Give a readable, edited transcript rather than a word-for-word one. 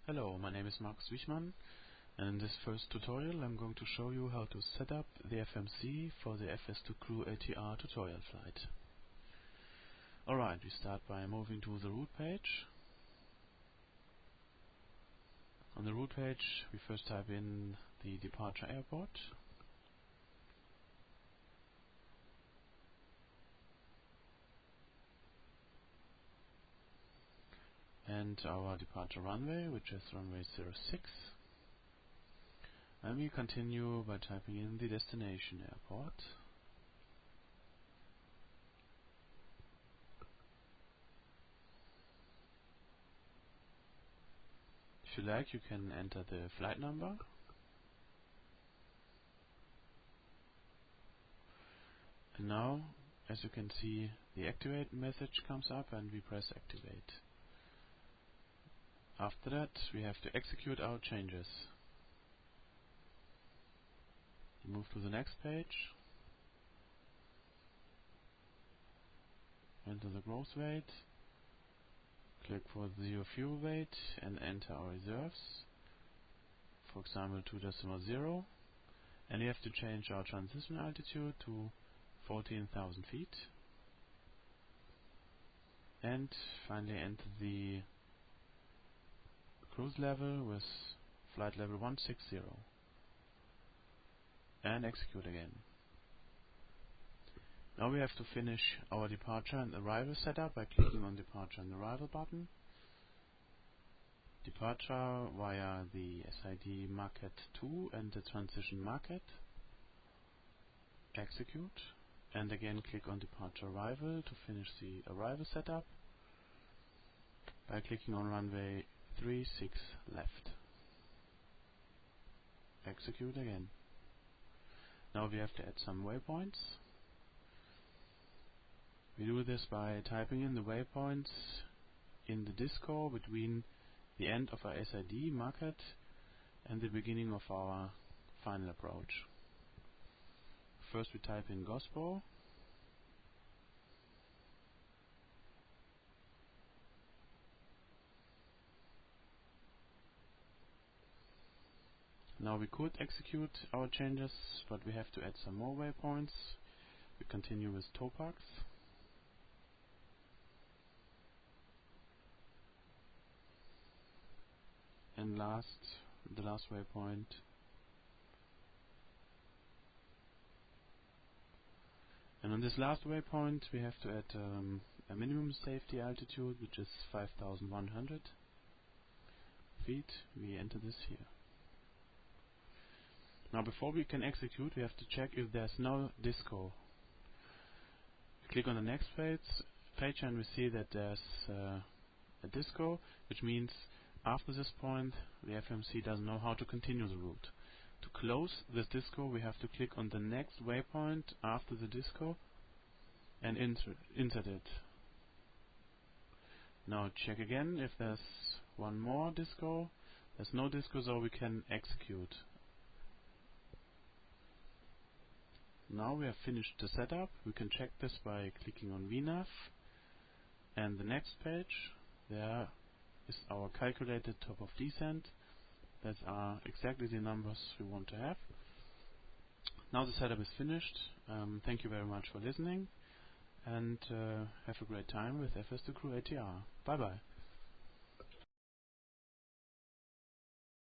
Hello, my name is Markus Wichmann, and in this first tutorial I'm going to show you how to set up the FMC for the FS2 Crew ATR tutorial flight. Alright, we start by moving to the route page. On the route page we first type in the departure airport. And our departure runway, which is runway 06. And we continue by typing in the destination airport. If you like, you can enter the flight number. And now, as you can see, the activate message comes up and we press activate. After that, we have to execute our changes. Move to the next page. Enter the gross weight. Click for zero fuel weight and enter our reserves. For example, 2.0. And we have to change our transition altitude to 14,000 feet. And finally enter the cruise level with flight level 160 and execute again. Now we have to finish our departure and arrival setup by clicking on departure and arrival button. Departure via the SID market 2 and the transition market. Execute and again click on departure arrival to finish the arrival setup by clicking on runway 36 left. Execute again. Now we have to add some waypoints. We do this by typing in the waypoints in the disco between the end of our SID market and the beginning of our final approach. First we type in Gospo. Now we could execute our changes, but we have to add some more waypoints. We continue with Topax. And the last waypoint. And on this last waypoint we have to add a minimum safety altitude, which is 5,100 feet. We enter this here. Now before we can execute, we have to check if there's no disco. We click on the next page and we see that there's a disco, which means after this point the FMC doesn't know how to continue the route. To close this disco we have to click on the next waypoint after the disco and insert it. Now check again if there's one more disco. There's no disco, so we can execute. Now we have finished the setup. We can check this by clicking on VNAV and the next page. There is our calculated top of descent. That are exactly the numbers we want to have. Now the setup is finished. Thank you very much for listening and have a great time with FS2 Crew ATR. Bye bye.